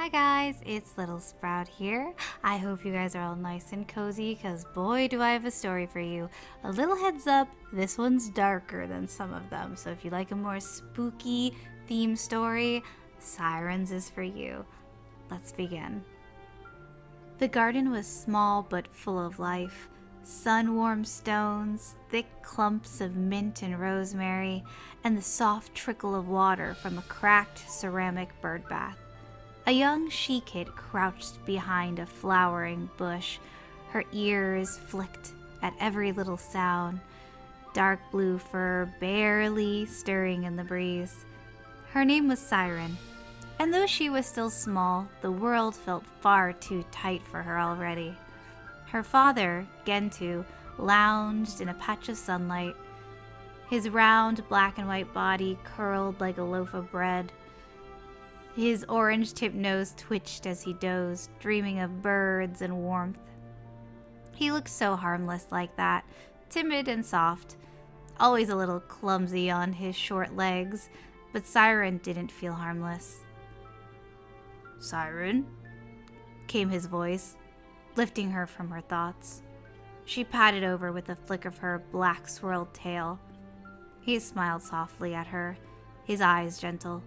Hi guys, it's Littlesprout here. I hope you guys are all nice and cozy because boy do I have a story for you. A little heads up, this one's darker than some of them, so if you like a more spooky theme story, Sirens is for you. Let's begin. The garden was small but full of life. Sun-warmed stones, thick clumps of mint and rosemary, and the soft trickle of water from a cracked ceramic bird bath. A young she-kid crouched behind a flowering bush. Her ears flicked at every little sound, dark blue fur barely stirring in the breeze. Her name was Siren, and though she was still small, the world felt far too tight for her already. Her father, Gentoo, lounged in a patch of sunlight. His round black and white body curled like a loaf of bread. His orange-tipped nose twitched as he dozed, dreaming of birds and warmth. He looked so harmless like that, timid and soft, always a little clumsy on his short legs, but Siren didn't feel harmless. "Siren?" came his voice, lifting her from her thoughts. She patted over with a flick of her black swirled tail. He smiled softly at her, his eyes gentle.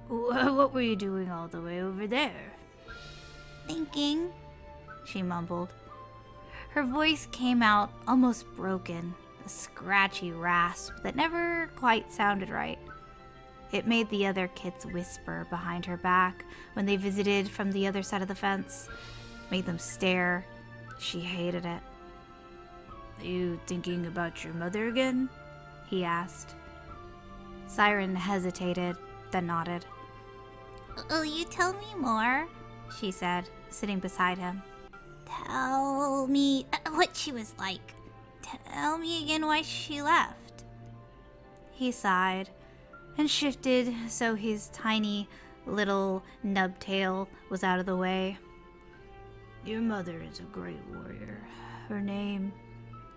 "What were you doing all the way over there?" "Thinking," she mumbled. Her voice came out almost broken, a scratchy rasp that never quite sounded right. It made the other kids whisper behind her back when they visited from the other side of the fence, made them stare. She hated it. "Are you thinking about your mother again?" he asked. Siren hesitated, then nodded. "Will you tell me more?" she said, sitting beside him. "Tell me what she was like. Tell me again why she left." He sighed and shifted so his tiny little nub tail was out of the way. "Your mother is a great warrior. Her name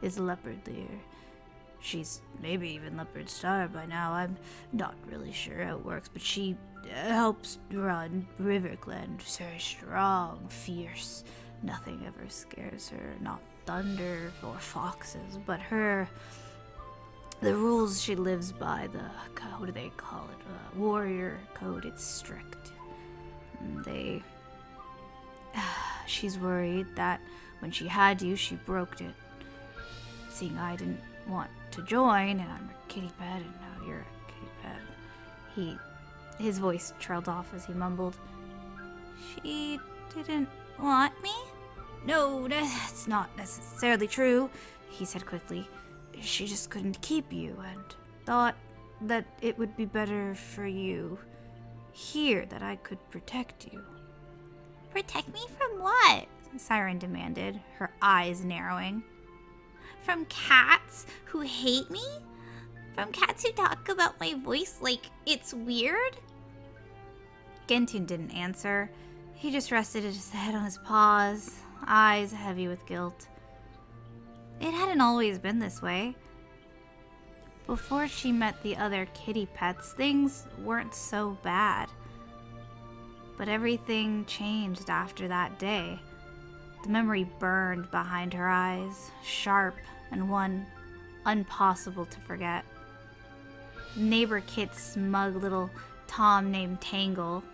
is Leopardlear. She's maybe even Leopardstar by now. I'm not really sure how it works, but she helps run RiverClan. She's very strong, fierce. Nothing ever scares her, not thunder or foxes, but the rules she lives by, what do they call it? Warrior code, it's strict. She's worried that when she had you, she broke it. Seeing I didn't want to join, and I'm a kitty pet, and now you're a kitty pet." His voice trailed off as he mumbled, "She didn't want me?" "No, that's not necessarily true," he said quickly. "She just couldn't keep you and thought that it would be better for you here, that I could protect you." "Protect me from what?" Siren demanded, her eyes narrowing. "From cats who hate me? From cats who talk about my voice like it's weird?" Gentoo didn't answer. He just rested his head on his paws, eyes heavy with guilt. It hadn't always been this way. Before she met the other kitty pets, things weren't so bad. But everything changed after that day. The memory burned behind her eyes, sharp and one impossible to forget. Neighbor Kit's smug little Tom named Tangle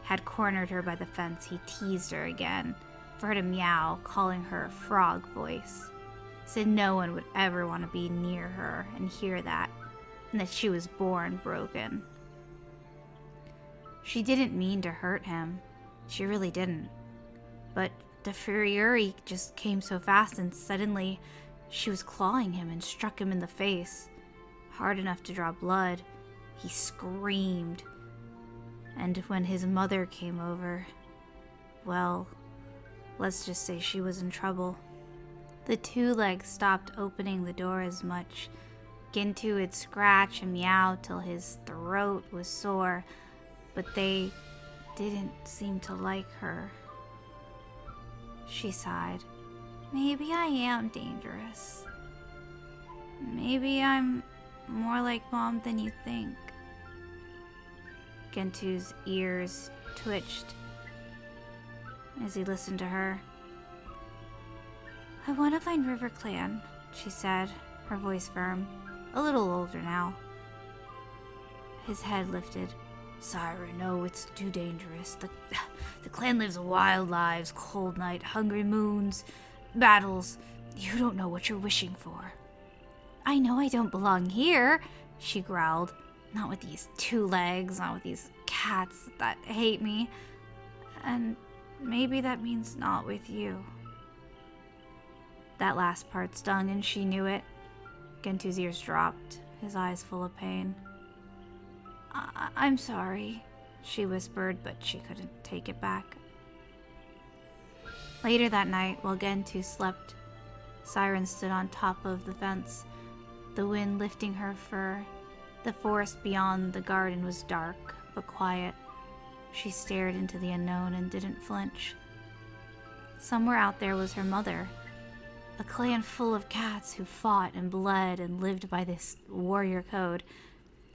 had cornered her by the fence. He teased her again for her to meow, calling her frog voice. Said no one would ever want to be near her and hear that, and that she was born broken. She didn't mean to hurt him. She really didn't. But the fury just came so fast, and suddenly she was clawing him and struck him in the face, hard enough to draw blood. He screamed. And when his mother came over, well, let's just say she was in trouble. The two legs stopped opening the door as much. Gentoo would scratch and meow till his throat was sore, but they didn't seem to like her. She sighed. "Maybe I am dangerous. Maybe I'm more like Mom than you think." Gentoo's ears twitched. as he listened to her. I want to find RiverClan, she said, her voice firm, a little older now. His head lifted. Siren, no, it's too dangerous. The clan lives wild lives, cold night, hungry moons, battles. You don't know what you're wishing for. I know I don't belong here, she growled. Not with these 2 legs, not with these cats that hate me. And maybe that means not with you. That last part stung, and she knew it. Gentu's ears dropped, his eyes full of pain. I'm sorry, she whispered, but she couldn't take it back. Later that night, while Gentu slept, Siren stood on top of the fence, the wind lifting her fur. The forest beyond the garden was dark, but quiet. She stared into the unknown and didn't flinch. Somewhere out there was her mother, a clan full of cats who fought and bled and lived by this warrior code.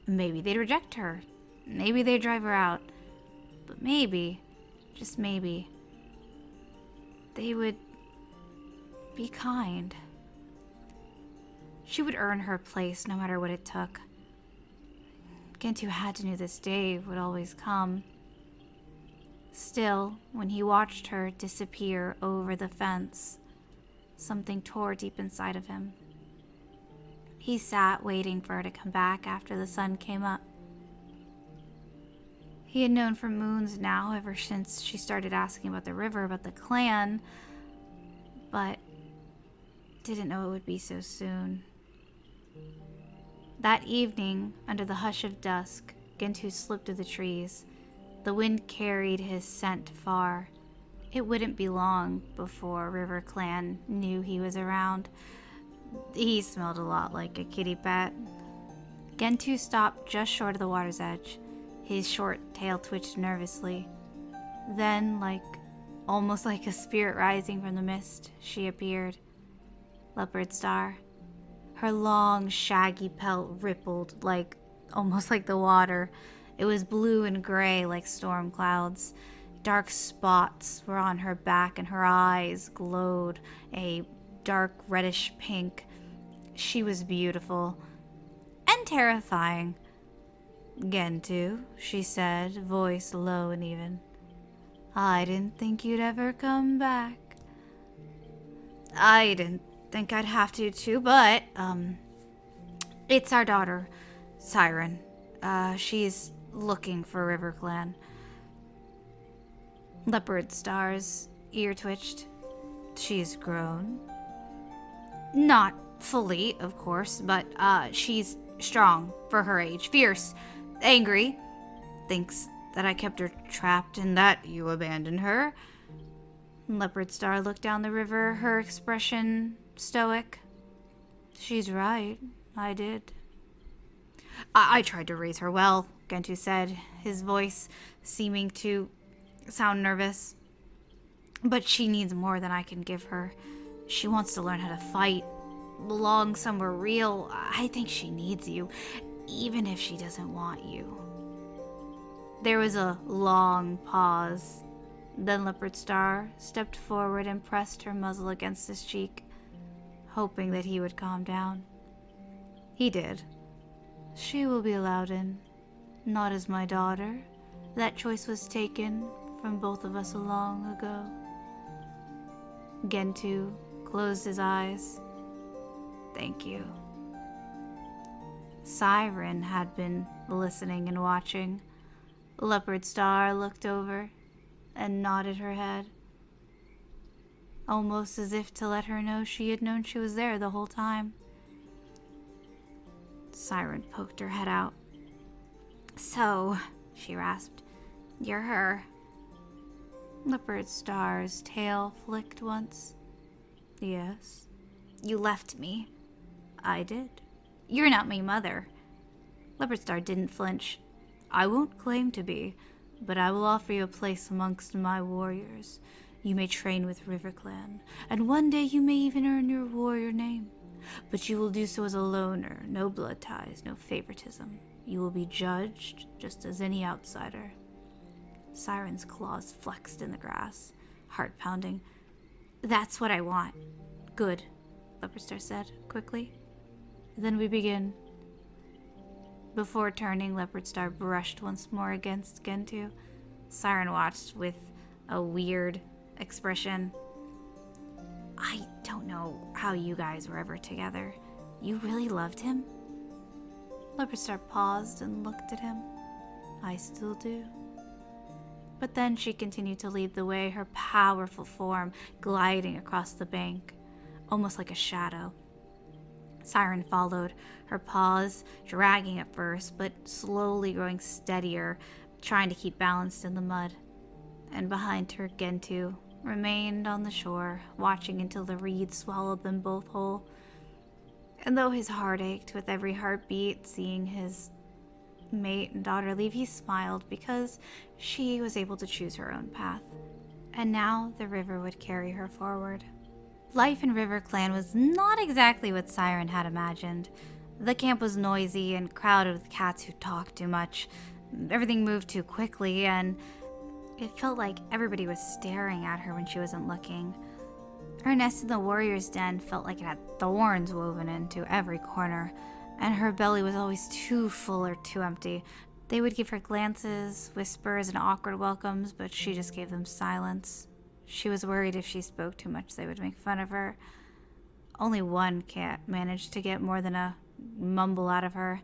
Maybe they'd reject her. Maybe they'd drive her out. But maybe, just maybe, they would be kind. She would earn her place no matter what it took. Gentu had to know this day would always come. Still, when he watched her disappear over the fence, something tore deep inside of him. He sat waiting for her to come back after the sun came up. He had known for moons now, ever since she started asking about the river, about the clan, but didn't know it would be so soon. That evening, under the hush of dusk, Gentu slipped through the trees. The wind carried his scent far. It wouldn't be long before RiverClan knew he was around. He smelled a lot like a kitty pet. Gentu stopped just short of the water's edge. His short tail twitched nervously. Then, almost like a spirit rising from the mist, she appeared. Leopardstar. Her long, shaggy pelt rippled almost like the water. It was blue and gray like storm clouds. Dark spots were on her back and her eyes glowed a dark reddish pink. She was beautiful and terrifying. Gentu, she said, voice low and even. I didn't think you'd ever come back. I didn't think I'd have to too, but, it's our daughter, Siren. She's looking for RiverClan. Leopardstar's ear twitched. She's grown. Not fully, of course, but, she's strong for her age, fierce, angry, thinks that I kept her trapped and that you abandoned her. Leopardstar looked down the river, her expression stoic. She's right, I did. I tried to raise her well, Gentu said, his voice seeming to sound nervous. But she needs more than I can give her. She wants to learn how to fight, belong somewhere real. I think she needs you, even if she doesn't want you. There was a long pause. Then Leopardstar stepped forward and pressed her muzzle against his cheek, hoping that he would calm down. He did. She will be allowed in, not as my daughter. That choice was taken from both of us long ago. Gentu closed his eyes. Thank you. Siren had been listening and watching. Leopardstar looked over and nodded her head, almost as if to let her know she had known she was there the whole time. Siren poked her head out. So, she rasped, you're her. Leopardstar's tail flicked once. Yes. You left me. I did. You're not my mother. Leopardstar didn't flinch. I won't claim to be, but I will offer you a place amongst my warriors. You may train with RiverClan, and one day you may even earn your warrior name. But you will do so as a loner, no blood ties, no favoritism. You will be judged just as any outsider. Siren's claws flexed in the grass. heart pounding. That's what I want. Good, Leopardstar said, quickly. Then we begin. Before turning, Leopardstar brushed once more against Gentoo. Siren watched with a weird expression. I don't know how you guys were ever together. You really loved him? Leopardstar paused and looked at him. I still do. But then she continued to lead the way, her powerful form gliding across the bank, almost like a shadow. Siren followed, her paws dragging at first, but slowly growing steadier, trying to keep balanced in the mud. And behind her, Gentoo remained on the shore, watching until the reeds swallowed them both whole. And though his heart ached with every heartbeat, seeing his mate and daughter leave, he smiled because she was able to choose her own path. And now the river would carry her forward. Life in RiverClan was not exactly what Siren had imagined. The camp was noisy and crowded with cats who talked too much. Everything moved too quickly, and it felt like everybody was staring at her when she wasn't looking. Her nest in the warrior's den felt like it had thorns woven into every corner, and her belly was always too full or too empty. They would give her glances, whispers, and awkward welcomes, but she just gave them silence. She was worried if she spoke too much, they would make fun of her. Only one cat managed to get more than a mumble out of her.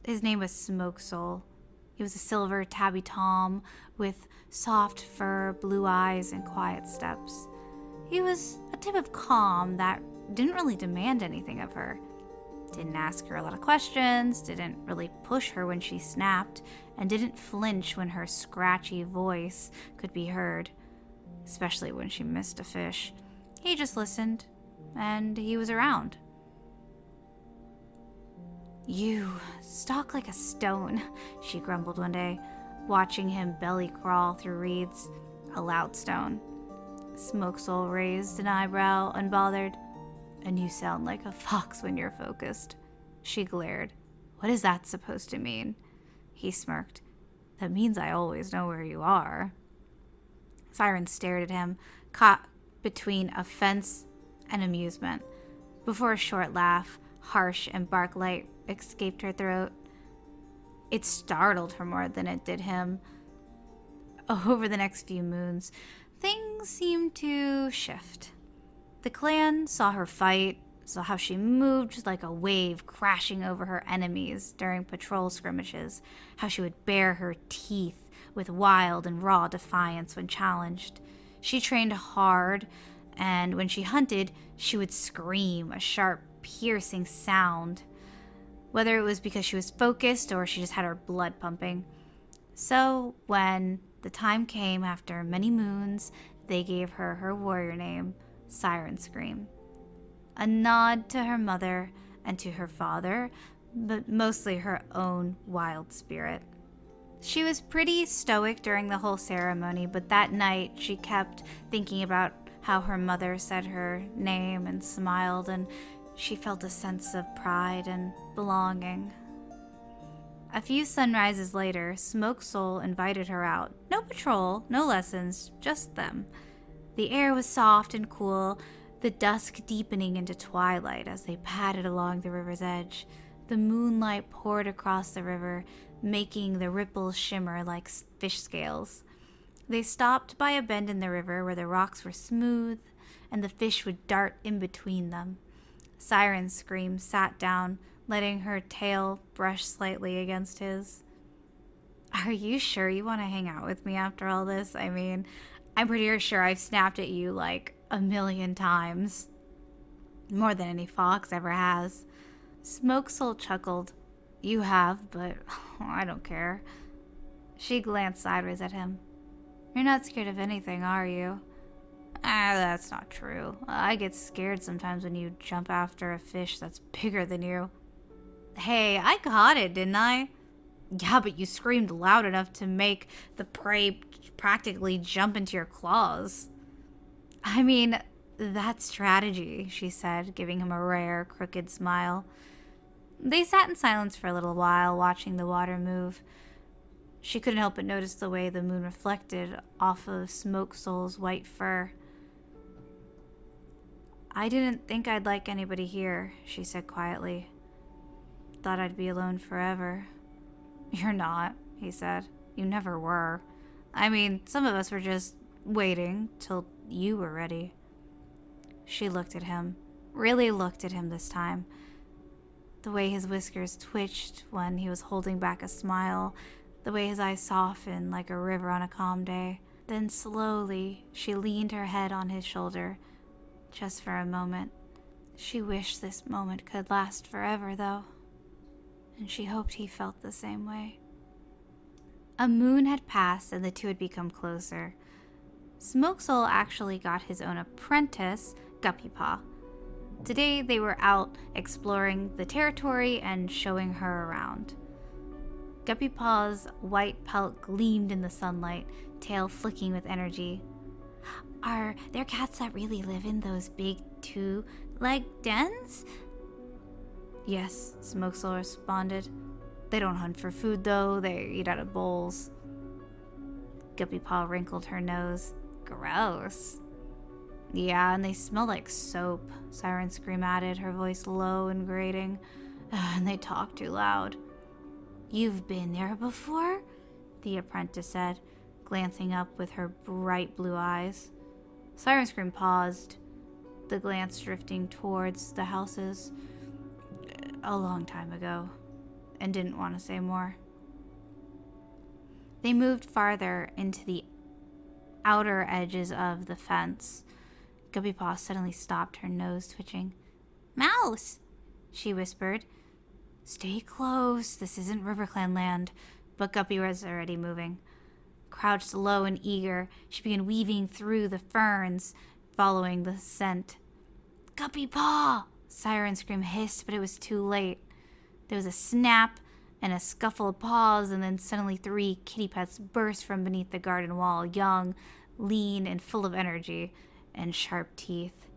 His name was Smoke Soul. He was a silver tabby tom with soft fur, blue eyes, and quiet steps. He was a type of calm that didn't really demand anything of her. Didn't ask her a lot of questions, didn't really push her when she snapped, and didn't flinch when her scratchy voice could be heard, especially when she missed a fish. He just listened, and he was around. You stalk like a stone, she grumbled one day, watching him belly crawl through reeds. A loud stone. Smoke Soul raised an eyebrow, unbothered. And you sound like a fox when you're focused. She glared. What is that supposed to mean? He smirked. That means I always know where you are. Siren stared at him, caught between offense and amusement, before a short laugh, harsh and bark-light, escaped her throat. It startled her more than it did him. Over the next few moons, things seemed to shift. The clan saw her fight, saw how she moved like a wave crashing over her enemies during patrol skirmishes, how she would bare her teeth with wild and raw defiance when challenged. She trained hard, and when she hunted, she would scream, a sharp, piercing sound, whether it was because she was focused or she just had her blood pumping. So when the time came after many moons, they gave her her warrior name, Sirenscream. A nod to her mother and to her father, but mostly her own wild spirit. She was pretty stoic during the whole ceremony, but that night she kept thinking about how her mother said her name and smiled, and she felt a sense of pride and belonging. A few sunrises later, Smoke Soul invited her out. No patrol, no lessons, just them. The air was soft and cool, the dusk deepening into twilight as they padded along the river's edge. The moonlight poured across the river, making the ripples shimmer like fish scales. They stopped by a bend in the river where the rocks were smooth and the fish would dart in between them. Sirenscream sat down, letting her tail brush slightly against his. Are you sure you want to hang out with me after all this? I mean, I'm pretty sure I've snapped at you like 1,000,000 times. More than any fox ever has. Smoke Soul chuckled. You have, but I don't care. She glanced sideways at him. You're not scared of anything, are you? That's not true. I get scared sometimes when you jump after a fish that's bigger than you. Hey, I caught it, didn't I? Yeah, but you screamed loud enough to make the prey practically jump into your claws. I mean, that's strategy, she said, giving him a rare, crooked smile. They sat in silence for a little while, watching the water move. She couldn't help but notice the way the moon reflected off of Smoke Soul's white fur. "I didn't think I'd like anybody here," she said quietly. "Thought I'd be alone forever." "You're not," he said. "You never were. I mean, some of us were just waiting till you were ready." She looked at him, really looked at him this time. The way his whiskers twitched when he was holding back a smile, the way his eyes softened like a river on a calm day. Then slowly, she leaned her head on his shoulder, just for a moment. She wished this moment could last forever, though, and she hoped he felt the same way. A moon had passed and the two had become closer. Smoke Soul actually got his own apprentice, Guppy Paw. Today they were out exploring the territory and showing her around. Guppy Paw's white pelt gleamed in the sunlight, tail flicking with energy. "Are there cats that really live in those big two-leg dens?" "Yes," Smoke Soul responded. "They don't hunt for food, though. They eat out of bowls." Guppy Paw wrinkled her nose. "Gross." "Yeah, and they smell like soap," Sirenscream added, her voice low and grating. "And they talk too loud." "You've been there before?" the apprentice said, glancing up with her bright blue eyes. Sirenscream paused, the glance drifting towards the houses. "A long time ago," and didn't want to say more. They moved farther into the outer edges of the fence. Guppy Paw suddenly stopped, her nose twitching. "Mouse!" she whispered. "Stay close, this isn't RiverClan land," but Guppy was already moving. Crouched low and eager, she began weaving through the ferns, following the scent. "Guppy Paw!" Sirenscream hissed, but it was too late. There was a snap and a scuffle of paws, and then suddenly 3 kitty pets burst from beneath the garden wall, young, lean, and full of energy and sharp teeth.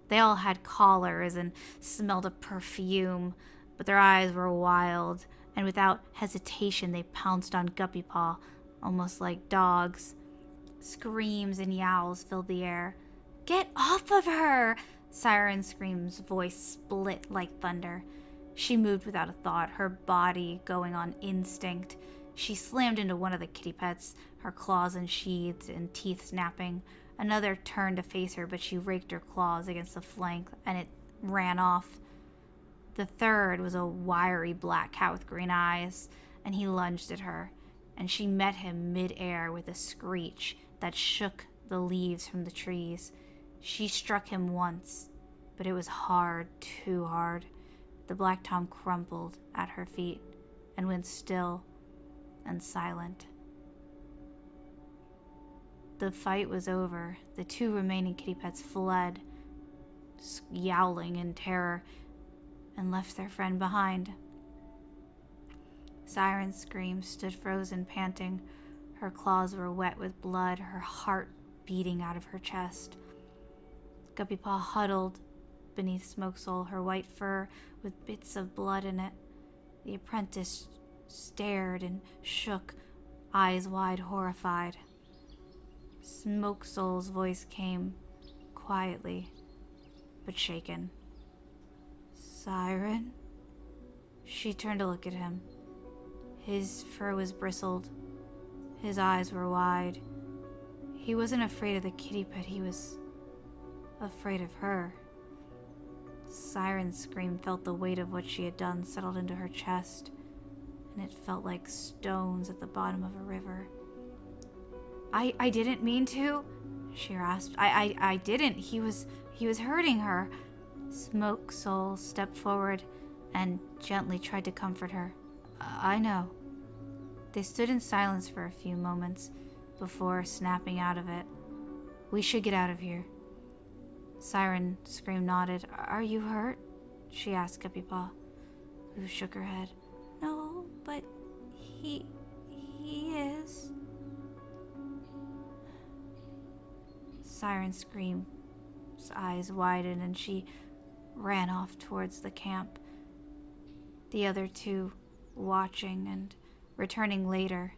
They all had collars and smelled of perfume, but their eyes were wild, and without hesitation they pounced on Guppy Paw, almost like dogs. Screams and yowls filled the air. "Get off of her!" Sirenscream's voice split like thunder. She moved without a thought, her body going on instinct. She slammed into one of the kitty pets, her claws unsheathed and teeth snapping. Another turned to face her, but she raked her claws against the flank, and it ran off. The third was a wiry black cat with green eyes, and he lunged at her, and she met him mid-air with a screech that shook the leaves from the trees. She struck him once, but it was hard, too hard. The black tom crumpled at her feet and went still and silent. The fight was over. The 2 remaining kitty pets fled, yowling in terror, and left their friend behind. Sirenscream stood frozen, panting. Her claws were wet with blood, her heart beating out of her chest. Guppy Paw huddled beneath Smoke Soul, her white fur with bits of blood in it. The apprentice stared and shook, eyes wide, horrified. Smoke Soul's voice came quietly, but shaken. "Siren?" She turned to look at him. His fur was bristled. His eyes were wide. He wasn't afraid of the kitty pet, he was afraid of her. Sirenscream felt the weight of what she had done settled into her chest, and it felt like stones at the bottom of a river. I didn't mean to," she rasped. I didn't. He was hurting her." Smoke Soul stepped forward and gently tried to comfort her. I know." They stood in silence for a few moments before snapping out of it. "We should get out of here." Sirenscream nodded. "Are you hurt?" she asked Guppy Paw, who shook her head. "No, but he is." Sirenscream's eyes widened and she ran off towards the camp. The other 2 watching and returning later,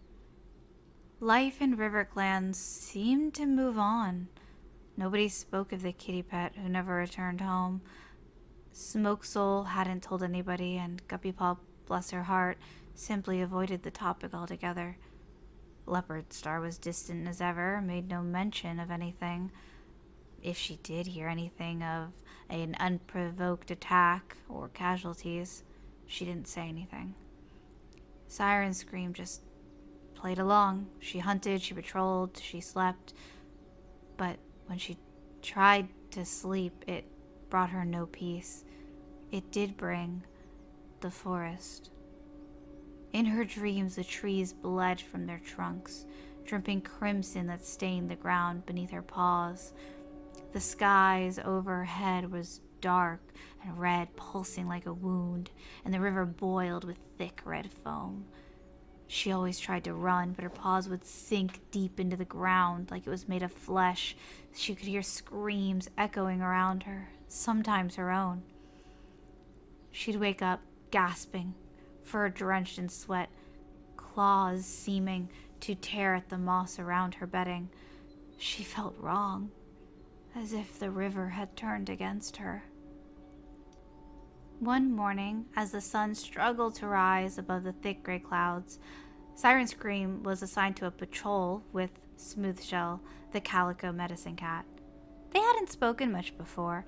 Life in RiverClan seemed to move on. Nobody spoke of the kitty pet who never returned home. Smoke Soul hadn't told anybody, and Guppy Paw, bless her heart, simply avoided the topic altogether. Leopard Star was distant as ever, made no mention of anything. If she did hear anything of an unprovoked attack or casualties, she didn't say anything. Sirenscream just played along. She hunted, she patrolled, she slept. But when she tried to sleep, it brought her no peace. It did bring the forest. In her dreams, the trees bled from their trunks, dripping crimson that stained the ground beneath her paws. The skies overhead was dark and red, pulsing like a wound, and the river boiled with thick red foam. She always tried to run, but her paws would sink deep into the ground like it was made of flesh. She could hear screams echoing around her, sometimes her own. She'd wake up, gasping, fur drenched in sweat, claws seeming to tear at the moss around her bedding. She felt wrong, as if the river had turned against her. One morning, as the sun struggled to rise above the thick gray clouds, Sirenscream was assigned to a patrol with Smoothshell, the calico medicine cat. They hadn't spoken much before.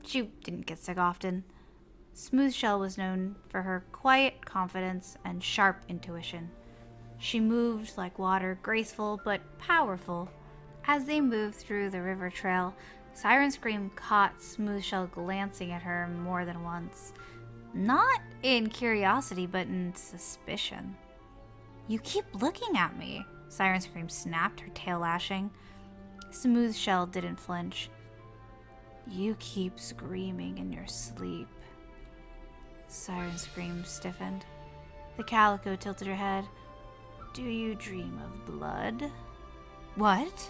She didn't get sick often. Smoothshell was known for her quiet confidence and sharp intuition. She moved like water, graceful but powerful. As they moved through the river trail, Sirenscream caught Smoothshell glancing at her more than once. Not in curiosity, but in suspicion. "You keep looking at me," Sirenscream snapped, her tail lashing. Smoothshell didn't flinch. "You keep screaming in your sleep." Sirenscream stiffened. The calico tilted her head. "Do you dream of blood?" "What?"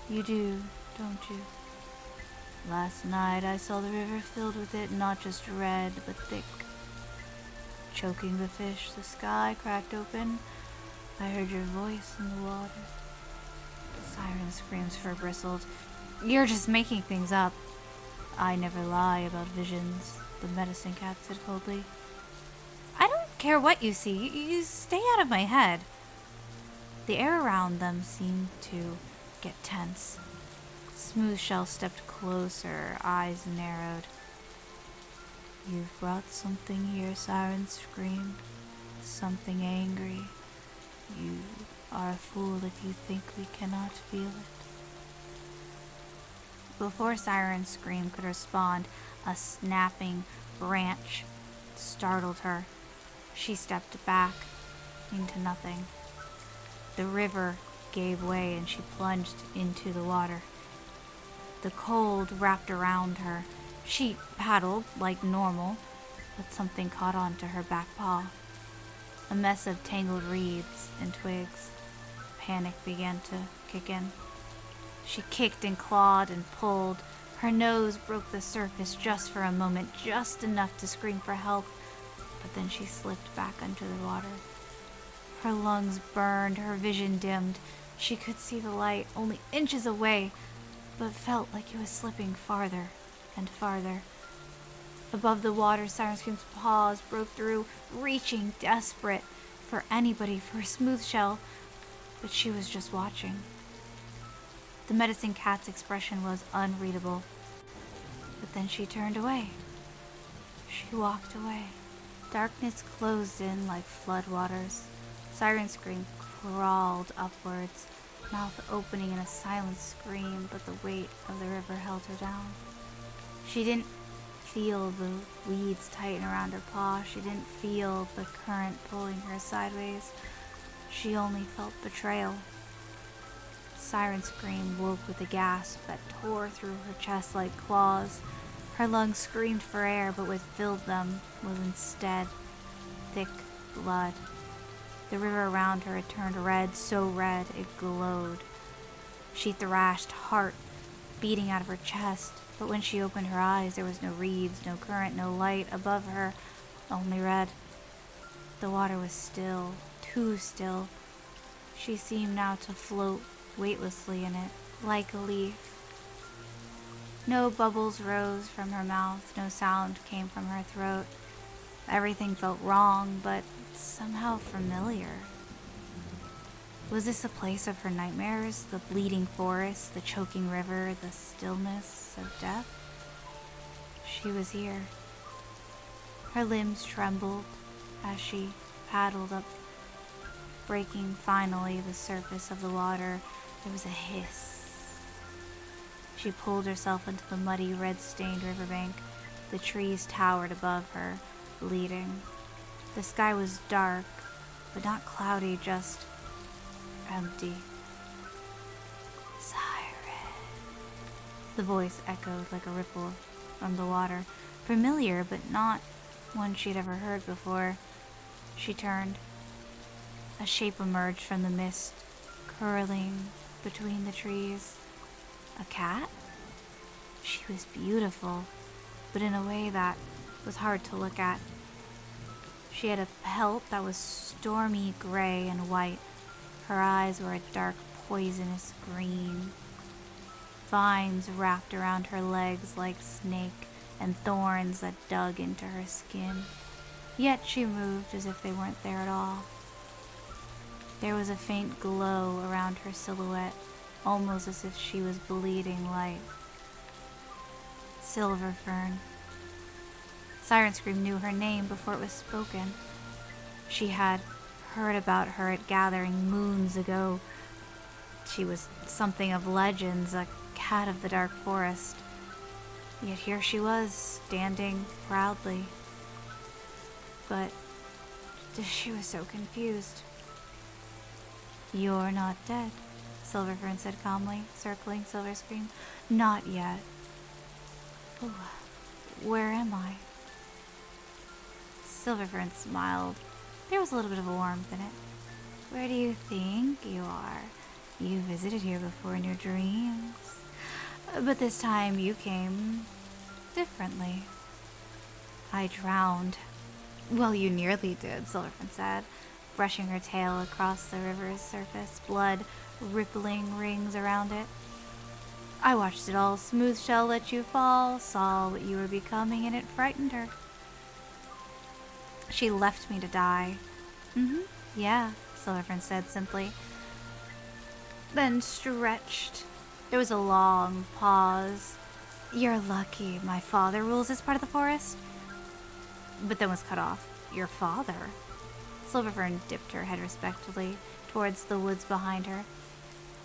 "You do, don't you? Last night I saw the river filled with it, not just red, but thick. Choking the fish, the sky cracked open. I heard your voice in the water." Sirenscream's fur bristled. "You're just making things up." "I never lie about visions," the medicine cat said coldly. "I don't care what you see. You stay out of my head." The air around them seemed to get tense. Smoothshell stepped closer, eyes narrowed. "You've brought something here, Sirenscream. Something angry. You are a fool if you think we cannot feel it." Before Sirenscream could respond, a snapping branch startled her. She stepped back into nothing. The river gave way and she plunged into the water. The cold wrapped around her. She paddled like normal, but something caught onto her back paw. A mess of tangled reeds and twigs. Panic began to kick in. She kicked and clawed and pulled. Her nose broke the surface just for a moment, just enough to scream for help, but then she slipped back under the water. Her lungs burned, her vision dimmed. She could see the light only inches away, but felt like it was slipping farther and farther. Above the water, Sirenscream's paws broke through, reaching, desperate for anybody, for a Smoothshell, but she was just watching. The medicine cat's expression was unreadable, but then she turned away. She walked away. Darkness closed in like floodwaters. Sirenscream crawled upwards, mouth opening in a silent scream, but the weight of the river held her down. She didn't feel the weeds tighten around her paw. She didn't feel the current pulling her sideways. She only felt betrayal. Sirenscream woke with a gasp that tore through her chest like claws. Her lungs screamed for air, but what filled them was instead thick blood. The river around her had turned red, so red it glowed. She thrashed, heart beating out of her chest, but when she opened her eyes, there was no reeds, no current, no light above her, only red. The water was still, too still. She seemed now to float weightlessly in it, like a leaf. No bubbles rose from her mouth, no sound came from her throat. Everything felt wrong, but somehow familiar. Was this a place of her nightmares? The bleeding forest, the choking river, the stillness of death? She was here. Her limbs trembled as she paddled up, breaking finally the surface of the water. There was a hiss. She pulled herself into the muddy, red-stained riverbank. The trees towered above her, bleeding. The sky was dark, but not cloudy, just empty. Siren. The voice echoed like a ripple from the water, familiar, but not one she'd ever heard before. She turned. A shape emerged from the mist, curling between the trees. A cat? She was beautiful, but in a way that was hard to look at. She had a pelt that was stormy gray and white. Her eyes were a dark, poisonous green. Vines wrapped around her legs like snake, and thorns that dug into her skin. Yet she moved as if they weren't there at all. There was a faint glow around her silhouette, almost as if she was bleeding light. Silver Fern. Sirenscream knew her name before it was spoken. She had heard about her at gathering moons ago. She was something of legends, a cat of the dark forest. Yet here she was, standing proudly. But she was so confused. "You're not dead," Silverfern said calmly, circling Silverscream. "Not yet." "Oh, where am I?" Silverfern smiled. There was a little bit of warmth in it. "Where do you think you are? You visited here before in your dreams. But this time you came differently." "I drowned." "Well, you nearly did," Silverfern said, brushing her tail across the river's surface, blood rippling rings around it. "I watched it all. Smooth Shell let you fall, saw what you were becoming, and it frightened her. She left me to die." Yeah," Silverfern said simply. Then stretched. There was a long pause. "You're lucky my father rules this part of the forest." But then was cut off. "Your father?" Silverfern dipped her head respectfully towards the woods behind her.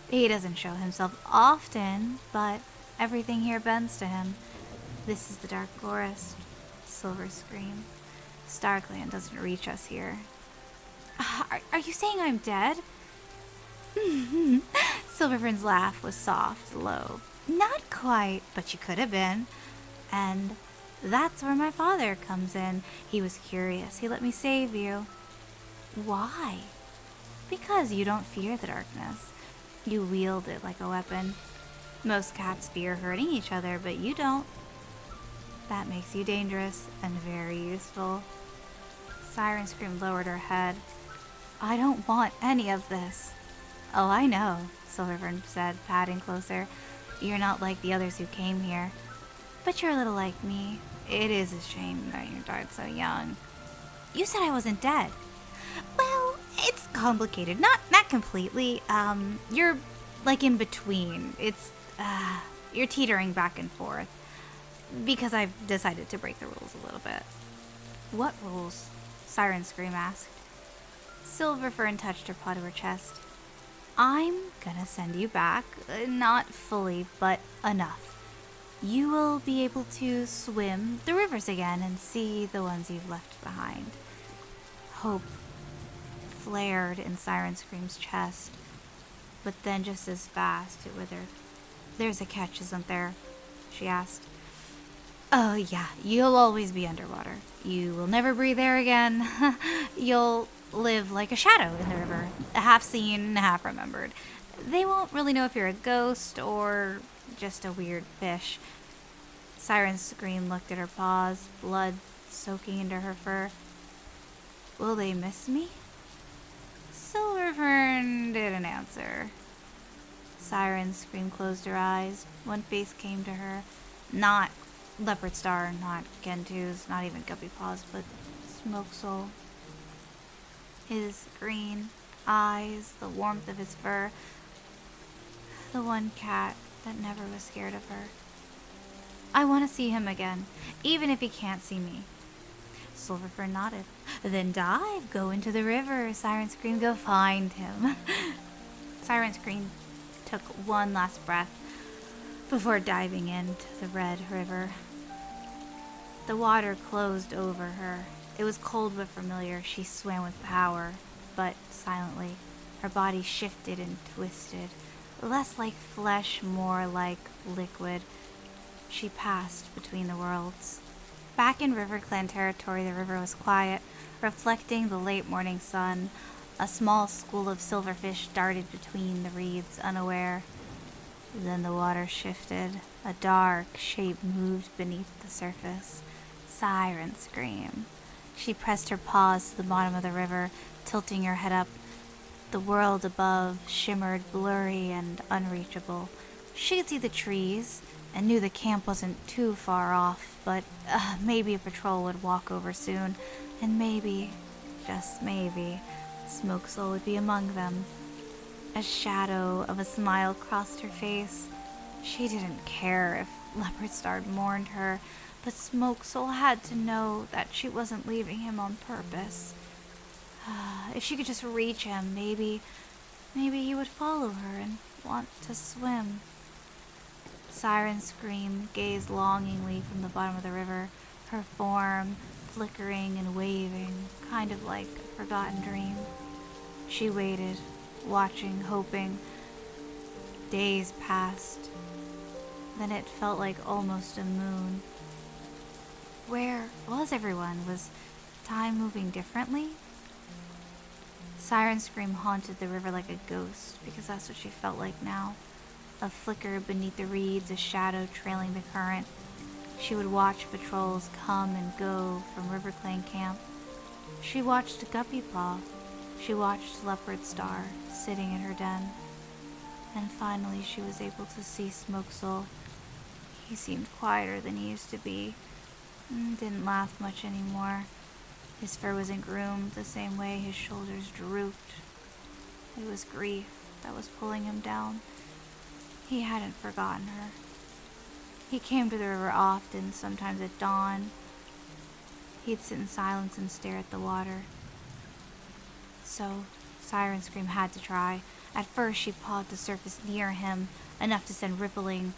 "He doesn't show himself often, but everything here bends to him. This is the dark forest." Silverscream. "Starclan doesn't reach us here." Are you saying I'm dead?" Silverfern's laugh was soft, low. "Not quite, but you could have been. And that's where my father comes in. He was curious. He let me save you." "Why?" "Because you don't fear the darkness. You wield it like a weapon. Most cats fear hurting each other, but you don't. That makes you dangerous and very useful." Sirenscream lowered her head. "I don't want any of this." "Oh, I know," Silverfern said, padding closer. "You're not like the others who came here. But you're a little like me. It is a shame that you died so young." "You said I wasn't dead." "Well, it's complicated. Not completely. You're like in between. You're teetering back and forth. Because I've decided to break the rules a little bit." "What rules?" Sirenscream asked. Silverfern touched her paw to her chest. "I'm gonna send you back. Not fully, but enough. You will be able to swim the rivers again and see the ones you've left behind." Hope flared in Sirenscream's chest, but then just as fast it withered. "There's a catch, isn't there?" she asked. "Oh yeah, you'll always be underwater. You will never breathe air again. You'll live like a shadow in the river, half seen, half remembered. They won't really know if you're a ghost or just a weird fish." Sirenscream looked at her paws, blood soaking into her fur. "Will they miss me?" Silverfern didn't answer. Sirenscream closed her eyes. One face came to her. Not Leopardstar, not Gentoos, not even Guppy Paws, but Smoke Soul. His green eyes, the warmth of his fur. The one cat that never was scared of her. I want to see him again, even if he can't see me. Silverfern nodded. Then dive, go into the river. Sirenscream, go find him. Sirenscream took one last breath before diving into the red river. The water closed over her. It was cold but familiar. She swam with power, but silently. Her body shifted and twisted, less like flesh, more like liquid. She passed between the worlds. Back in RiverClan territory, the river was quiet, reflecting the late morning sun. A small school of silverfish darted between the reeds, unaware. Then the water shifted. A dark shape moved beneath the surface. Sirenscream. She pressed her paws to the bottom of the river, tilting her head up. The world above shimmered blurry and unreachable. She could see the trees and knew the camp wasn't too far off, but maybe a patrol would walk over soon, and maybe, just maybe, Smoke Soul would be among them. A shadow of a smile crossed her face. She didn't care if Leopardstar mourned her, but Smoke Soul had to know that she wasn't leaving him on purpose. If she could just reach him, maybe he would follow her and want to swim. Sirenscream gazed longingly from the bottom of the river, her form flickering and waving, kind of like a forgotten dream. She waited, watching, hoping. Days passed. Then it felt like almost a moon. Where was everyone? Was time moving differently? Sirenscream haunted the river like a ghost, because that's what she felt like now. A flicker beneath the reeds, a shadow trailing the current. She would watch patrols come and go from RiverClan camp. She watched Guppy Paw. She watched Leopardstar sitting in her den. And finally she was able to see Smoke Soul. He seemed quieter than he used to be. Didn't laugh much anymore. His fur wasn't groomed the same way his shoulders drooped. It was grief that was pulling him down. He hadn't forgotten her. He came to the river often, sometimes at dawn. He'd sit in silence and stare at the water. So, Sirenscream had to try. At first, she pawed the surface near him, enough to send rippling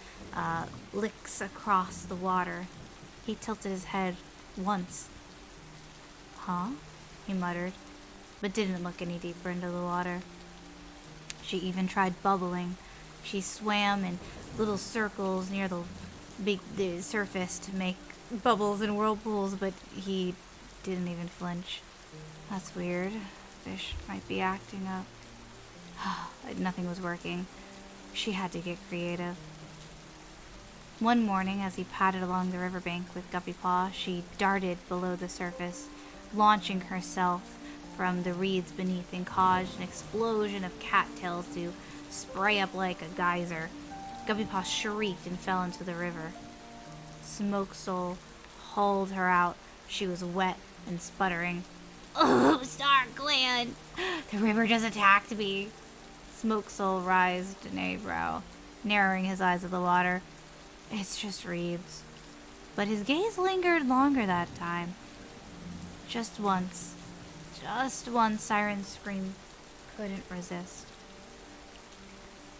licks across the water. He tilted his head once. Huh? He muttered, but didn't look any deeper into the water. She even tried bubbling. She swam in little circles near the surface to make bubbles and whirlpools, but he didn't even flinch. That's weird. Fish might be acting up. Nothing was working. She had to get creative. One morning, as he padded along the riverbank with Guppy Paw, she darted below the surface, launching herself from the reeds beneath and caused an explosion of cattails to spray up like a geyser. Guppy Paw shrieked and fell into the river. Smoke Soul hauled her out. She was wet and sputtering. Oh, StarClan! The river just attacked me. Smoke Soul raised an eyebrow, narrowing his eyes at the water. It's just reeds. But his gaze lingered longer that time. Just once, Sirenscream couldn't resist.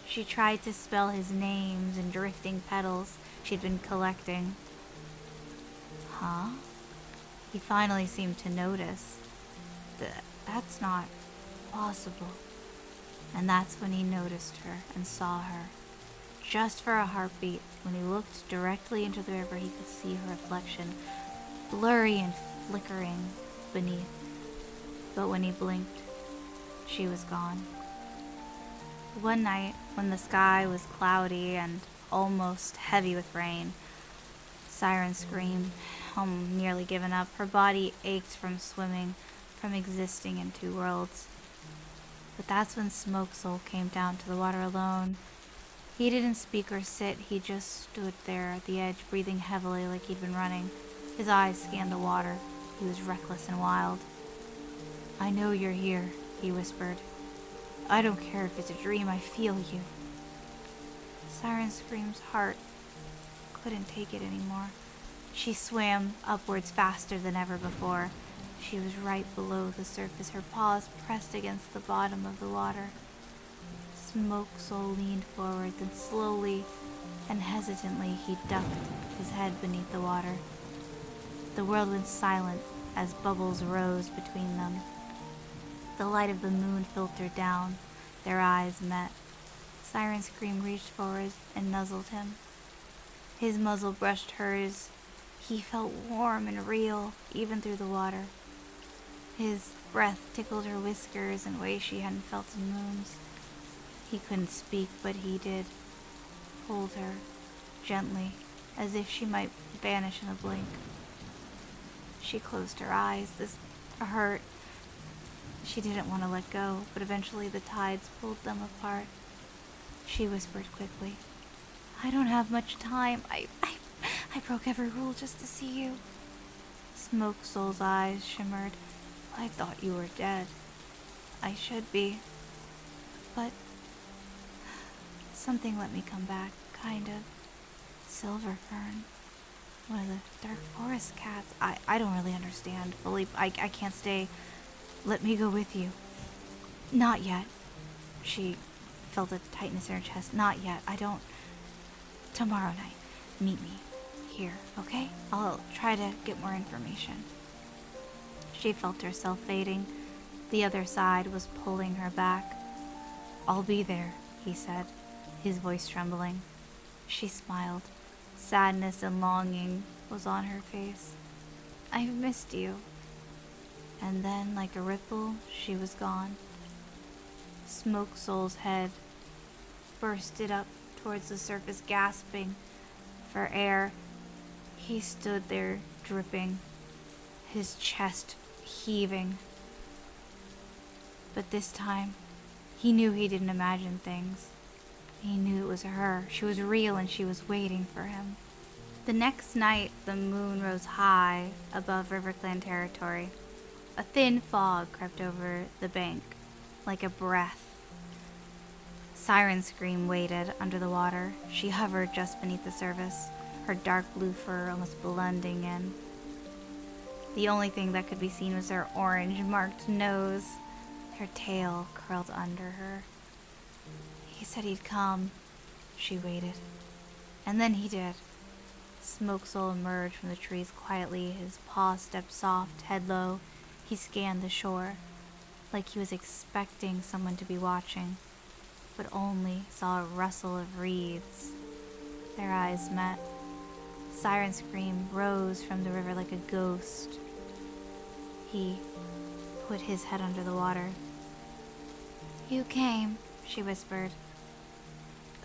She tried to spell his names in drifting petals she'd been collecting. Huh? He finally seemed to notice. That's not possible. And that's when he noticed her and saw her. Just for a heartbeat, when he looked directly into the river, he could see her reflection, blurry and flickering beneath. But when he blinked, she was gone. One night, when the sky was cloudy and almost heavy with rain, Sirenscream, nearly given up. Her body ached from swimming, from existing in two worlds. But that's when Smoke Soul came down to the water alone. He didn't speak or sit, he just stood there at the edge, breathing heavily like he'd been running. His eyes scanned the water. He was reckless and wild. "I know you're here," he whispered. "I don't care if it's a dream, I feel you." Sirenscream's heart couldn't take it anymore. She swam upwards faster than ever before. She was right below the surface, her paws pressed against the bottom of the water. Smoke Soul leaned forward, then slowly and hesitantly he ducked his head beneath the water. The world went silent as bubbles rose between them. The light of the moon filtered down. Their eyes met. Sirenscream reached forward and nuzzled him. His muzzle brushed hers. He felt warm and real, even through the water. His breath tickled her whiskers in ways she hadn't felt in moons. He couldn't speak, but he did hold her, gently, as if she might vanish in a blink. She closed her eyes. This hurt. She didn't want to let go, but eventually the tides pulled them apart. She whispered quickly, "I don't have much time. I broke every rule just to see you." Smoke Soul's eyes shimmered. "I thought you were dead." "I should be. But something let me come back, kind of. Silverfern. One of the dark forest cats. I don't really understand fully. I can't stay. Let me go with you." "Not yet." She felt a tightness in her chest. "Not yet. I don't. Tomorrow night. Meet me here, okay? I'll try to get more information." She felt herself fading. The other side was pulling her back. "I'll be there," he said, his voice trembling. She smiled. Sadness and longing was on her face. "I've missed you." And then, like a ripple, she was gone. Smoke Soul's head bursted up towards the surface, gasping for air. He stood there, dripping, his chest heaving. But this time, he knew he didn't imagine things. He knew it was her. She was real and she was waiting for him. The next night, the moon rose high above RiverClan territory. A thin fog crept over the bank, like a breath. Sirenscream waited under the water. She hovered just beneath the surface, her dark blue fur almost blending in. The only thing that could be seen was her orange-marked nose. Her tail curled under her. He said he'd come. She waited. And then he did. Smoke Soul emerged from the trees quietly, his paw stepped soft, head low. He scanned the shore, like he was expecting someone to be watching, but only saw a rustle of reeds. Their eyes met. Sirenscream rose from the river like a ghost. He put his head under the water. "You came," she whispered.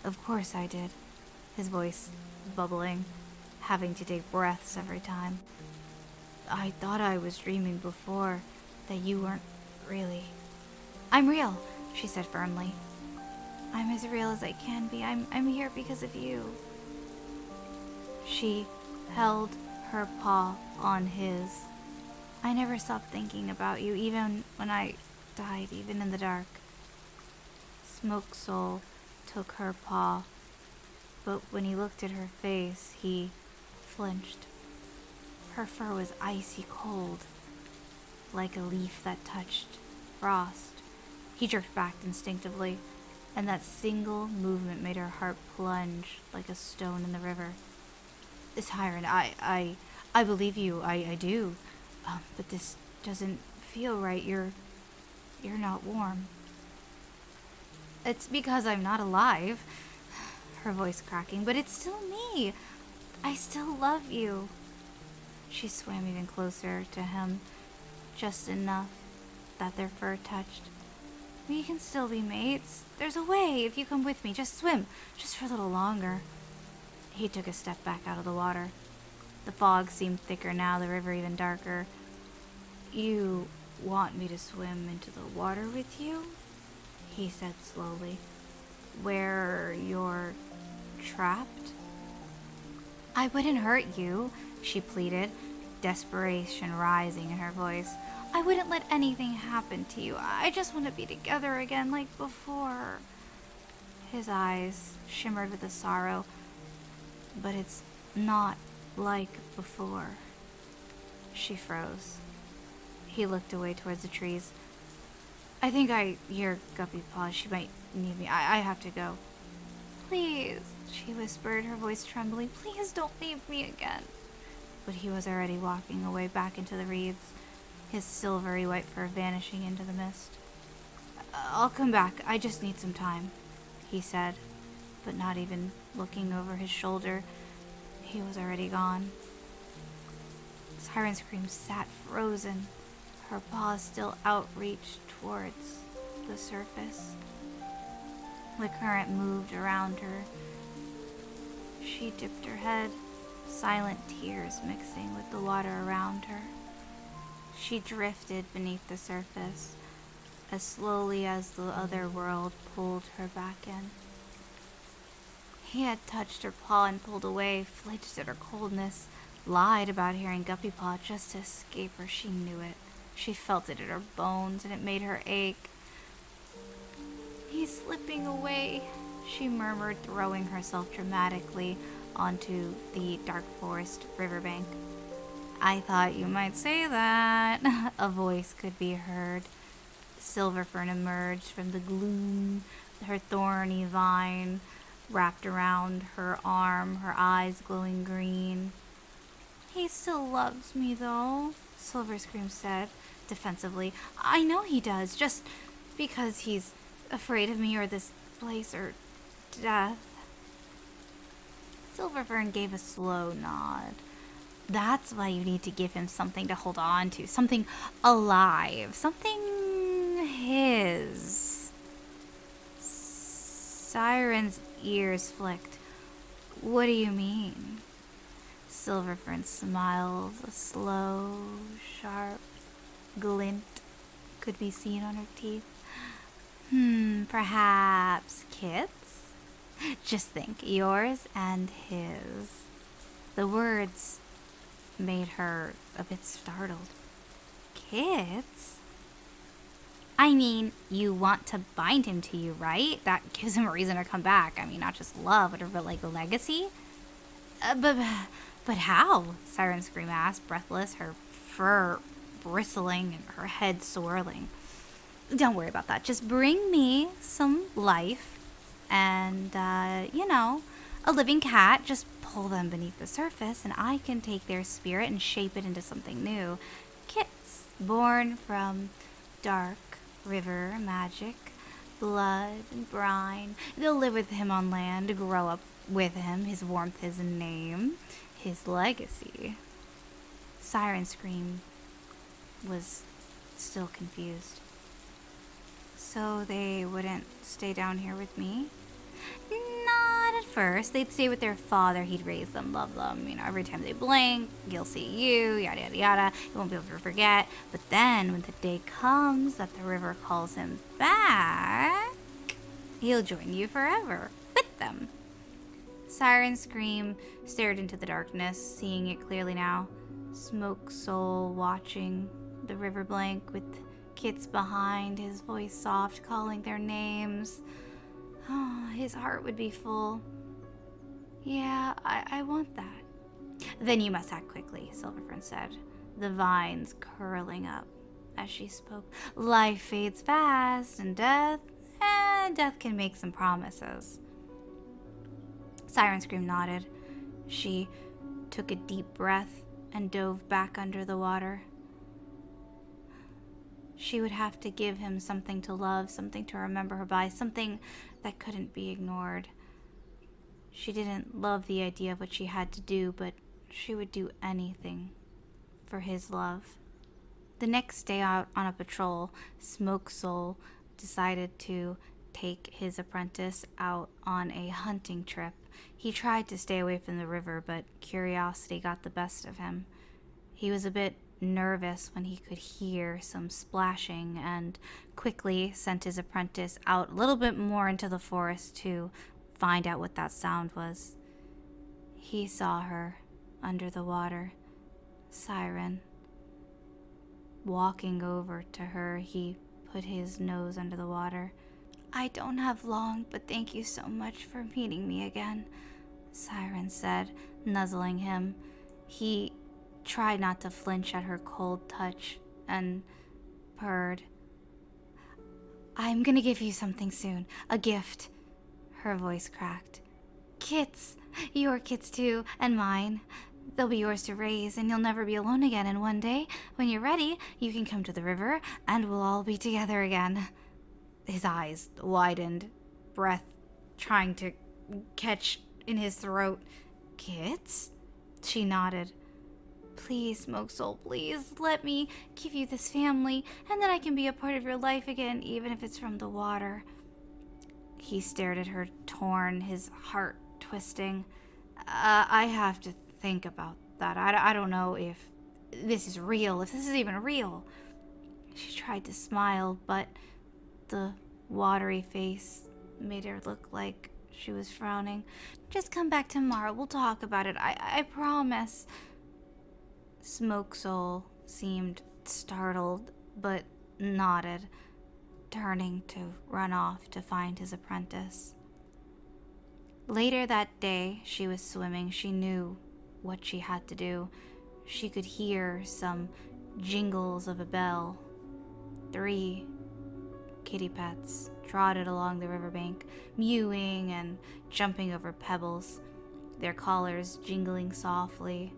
"Of course I did," his voice bubbling, having to take breaths every time. "I thought I was dreaming before, that you weren't really." "I'm real," she said firmly. "I'm as real as I can be. I'm here because of you." She held her paw on his. "I never stopped thinking about you, even when I died, even in the dark." Smoke Soul took her paw, but when he looked at her face, he flinched. Her fur was icy cold, like a leaf that touched frost. He jerked back instinctively, and that single movement made her heart plunge like a stone in the river. "Siren, I believe you, I do. But this doesn't feel right. You're not warm." "It's because I'm not alive," her voice cracking, "but it's still me. I still love you." She swam even closer to him, just enough that their fur touched. "We can still be mates. There's a way if you come with me. Just swim, just for a little longer." He took a step back out of the water. The fog seemed thicker now, the river even darker. "You want me to swim into the water with you?" he said slowly. Where you're trapped? I wouldn't hurt you, she pleaded, desperation rising in her voice. I wouldn't let anything happen to you. I just want to be together again like before. His eyes shimmered with a sorrow. But it's not like before. She froze. He looked away towards the trees. I think I hear Guppy Paw. She might need me. I have to go. Please, she whispered, her voice trembling. Please don't leave me again. But he was already walking away back into the reeds, his silvery white fur vanishing into the mist. I'll come back. I just need some time, he said, but not even looking over his shoulder. He was already gone. Sirenscream sat frozen, her paws still outreached towards the surface. The current moved around her. She dipped her head, silent tears mixing with the water around her. She drifted beneath the surface, as slowly as the other world pulled her back in. He had touched her paw and pulled away, flinched at her coldness, lied about hearing Guppy Paw just to escape her. She knew it. She felt it in her bones, and it made her ache. He's slipping away, she murmured, throwing herself dramatically onto the dark forest riverbank. I thought you might say that, a voice could be heard. Silverfern emerged from the gloom, her thorny vine wrapped around her arm, her eyes glowing green. He still loves me, though, Silverscream said, defensively. I know he does, just because he's afraid of me or this place or death. Silverfern gave a slow nod. That's why you need to give him something to hold on to, something alive, something his. Siren's ears flicked. What do you mean? Silverfern smiled. A slow, sharp glint could be seen on her teeth. Perhaps kits? Just think, yours and his. The words made her a bit startled. Kits? I mean, you want to bind him to you, right? That gives him a reason to come back. I mean, not just love, but like a legacy? But how? Sirenscream asked, breathless, her fur bristling and her head swirling. Don't worry about that. Just bring me some life and, a living cat. Just pull them beneath the surface and I can take their spirit and shape it into something new. Kits, born from dark river magic, blood and brine. They'll live with him on land, grow up with him, his warmth, his name, his legacy. Sirenscream was still confused. So they wouldn't stay down here with me? Not at first. They'd stay with their father. He'd raise them, love them. Every time they blink, he'll see you, yada, yada, yada. You won't be able to forget. But then when the day comes that the river calls him back, he'll join you forever with them. Sirenscream stared into the darkness, seeing it clearly now. Smoke Soul watching the river blank with Kits behind, his voice soft, calling their names. Oh, his heart would be full. Yeah, I want that. Then you must act quickly, Silverfern said, the vines curling up as she spoke. Life fades fast, and death can make some promises. Sirenscream nodded. She took a deep breath and dove back under the water. She would have to give him something to love, something to remember her by, something that couldn't be ignored. She didn't love the idea of what she had to do, but she would do anything for his love. The next day out on a patrol, Smoke Soul decided to take his apprentice out on a hunting trip. He tried to stay away from the river, but curiosity got the best of him. He was a bit nervous when he could hear some splashing and quickly sent his apprentice out a little bit more into the forest to find out what that sound was. He saw her under the water, Siren. Walking over to her, he put his nose under the water. "I don't have long, but thank you so much for meeting me again," Siren said, nuzzling him. He tried not to flinch at her cold touch and purred. "I'm gonna give you something soon, a gift." Her voice cracked. "Kits, your kits too, and mine. They'll be yours to raise, and you'll never be alone again, and one day, when you're ready, you can come to the river, and we'll all be together again." His eyes widened, breath trying to catch in his throat. "Kits?" She nodded. "Please, Smoke Soul, please, let me give you this family, and then I can be a part of your life again, even if it's from the water." He stared at her, torn, his heart twisting. I have to think about that. I don't know if this is real, if this is even real." She tried to smile, but the watery face made her look like she was frowning. "Just come back tomorrow. We'll talk about it. I promise." Smoke Soul seemed startled, but nodded, turning to run off to find his apprentice. Later that day, she was swimming. She knew what she had to do. She could hear some jingles of a bell. 3 kitty pets trotted along the riverbank, mewing and jumping over pebbles, their collars jingling softly.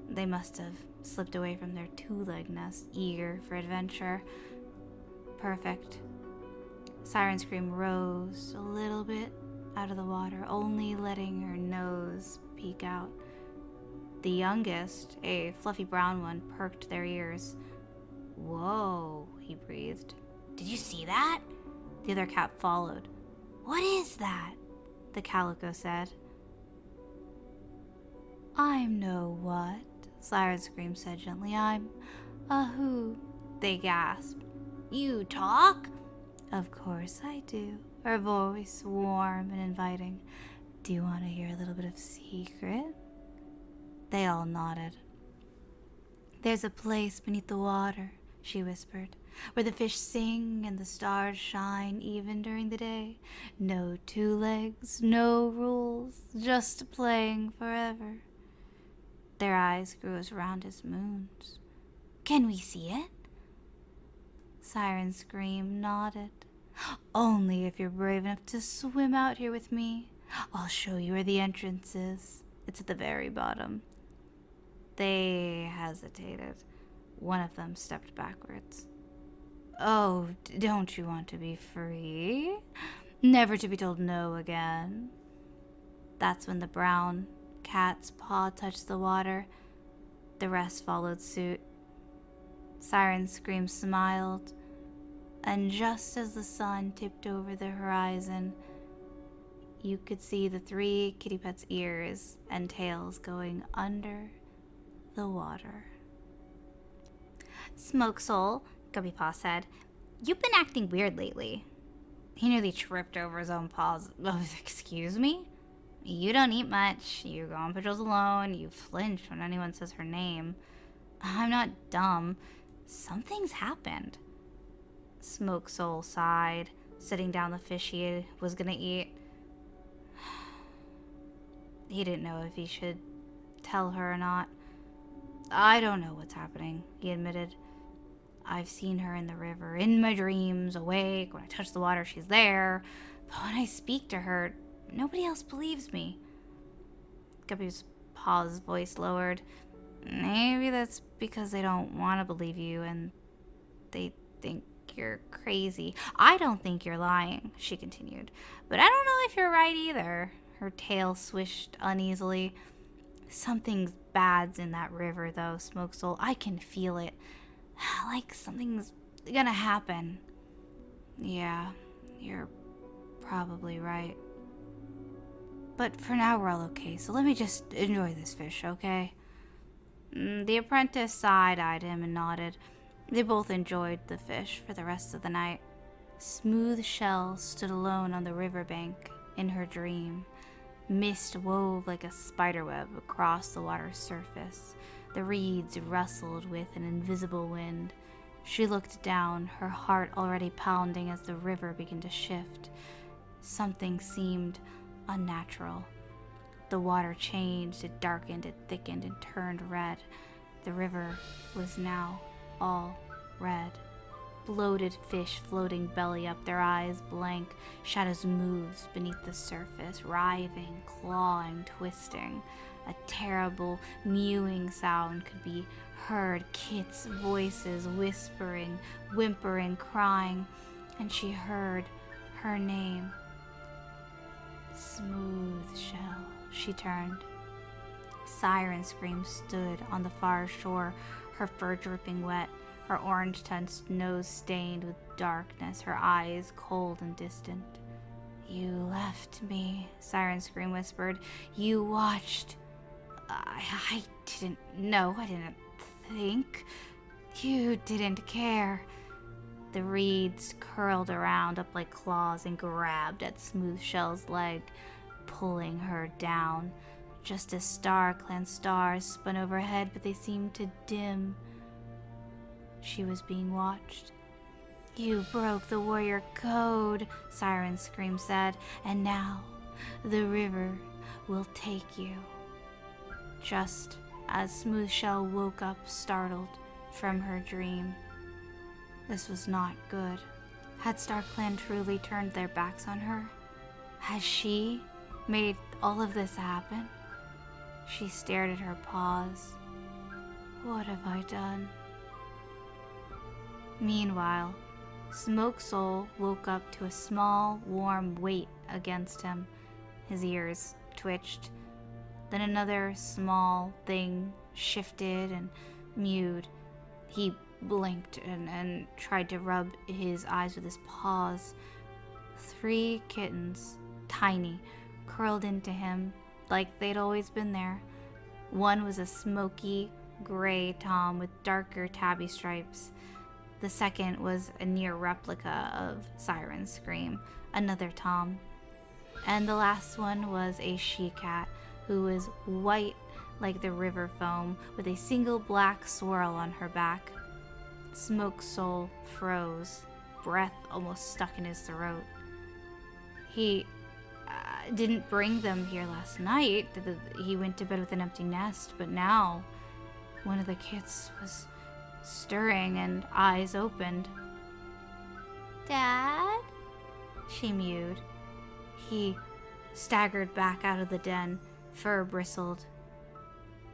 They must have slipped away from their 2-leg nest, eager for adventure. Perfect. Sirenscream rose a little bit out of the water, only letting her nose peek out. The youngest, a fluffy brown one, perked their ears. "Whoa," he breathed. "Did you see that?" The other cat followed. "What is that?" the calico said. "I'm no what," Sirenscream said gently. "I'm a who," they gasped. "You talk?" "Of course I do," her voice warm and inviting. "Do you want to hear a little bit of secret?" They all nodded. "There's a place beneath the water," she whispered, "where the fish sing and the stars shine even during the day. No 2 legs, no rules, just playing forever." Their eyes grew as round as moons. "Can we see it?" Sirenscream nodded. "Only if you're brave enough to swim out here with me. I'll show you where the entrance is. It's at the very bottom." They hesitated. One of them stepped backwards. "Oh, don't you want to be free? Never to be told no again?" That's when the brown cat's paw touched the water. The rest followed suit. Sirenscream smiled, and just as the sun tipped over the horizon, you could see the 3 kitty pets' ears and tails going under the water. "Smoke Soul," Guppy Paw said, "you've been acting weird lately." He nearly tripped over his own paws. "Oh, excuse me? You don't eat much. You go on patrols alone. You flinch when anyone says her name." "I'm not dumb. Something's happened." Smoke Soul sighed, setting down the fish he was gonna eat. He didn't know if he should tell her or not. "I don't know what's happening," he admitted. "I've seen her in the river, in my dreams, awake. When I touch the water, she's there. But when I speak to her, nobody else believes me." Guppy's Paw's voice lowered. "Maybe that's because they don't want to believe you and they think you're crazy." "I don't think you're lying," she continued. "But I don't know if you're right either." Her tail swished uneasily. "Something's bad's in that river, though, Smoke Soul. I can feel it. Like something's gonna happen." "Yeah, you're probably right. But for now, we're all okay, so let me just enjoy this fish, okay?" The apprentice side-eyed him and nodded. They both enjoyed the fish for the rest of the night. Smooth Shell stood alone on the riverbank in her dream. Mist wove like a spiderweb across the water's surface. The reeds rustled with an invisible wind. She looked down, her heart already pounding as the river began to shift. Something seemed unnatural. The water changed, it darkened, it thickened, and turned red. The river was now all red. Bloated fish floating belly up, their eyes blank. Shadows moved beneath the surface, writhing, clawing, twisting. A terrible mewing sound could be heard, kids' voices whispering, whimpering, crying, and she heard her name. Smooth Shell. She turned. Sirenscream stood on the far shore, her fur dripping wet, her orange-tensed nose stained with darkness, her eyes cold and distant. You left me, Sirenscream whispered. You watched. I didn't know. I didn't think. You didn't care. The reeds curled around up like claws and grabbed at Smooth Shell's leg, pulling her down, just as StarClan stars spun overhead, but they seemed to dim. She was being watched. You broke the warrior code, Sirenscream said, and now the river will take you. Just as Smooth Shell woke up startled from her dream. This was not good. Had StarClan truly turned their backs on her? Had she made all of this happen? She stared at her paws. What have I done? Meanwhile, Smoke Soul woke up to a small, warm weight against him. His ears twitched. Then another small thing shifted and mewed. He blinked and tried to rub his eyes with his paws. 3 kittens, tiny, curled into him like they'd always been there. One was a smoky gray tom with darker tabby stripes. The second was a near replica of Sirenscream, another tom. And the last one was a she-cat who was white like the river foam with a single black swirl on her back. Smoke Soul froze, breath almost stuck in his throat. He didn't bring them here last night. He went to bed with an empty nest, but now one of the kits was stirring and eyes opened. Dad? She mewed. He staggered back out of the den, fur bristled.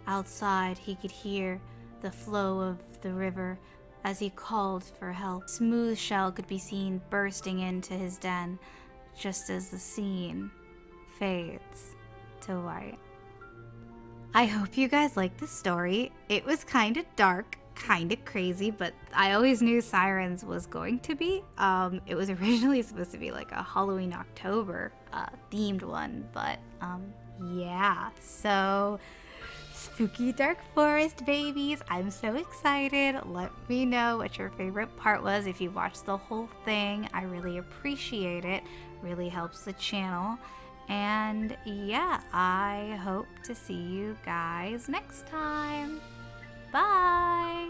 Outside, he could hear the flow of the river as he called for help. Smooth Shell could be seen bursting into his den, just as the scene fades to white. I hope you guys liked the story. It was kind of dark, kind of crazy, but I always knew Sirens was going to be. It was originally supposed to be like a Halloween October themed one, but yeah, so spooky dark forest babies. I'm so excited. Let me know what your favorite part was if you watched the whole thing. I really appreciate it. Really helps the channel. And yeah, I hope to see you guys next time. Bye!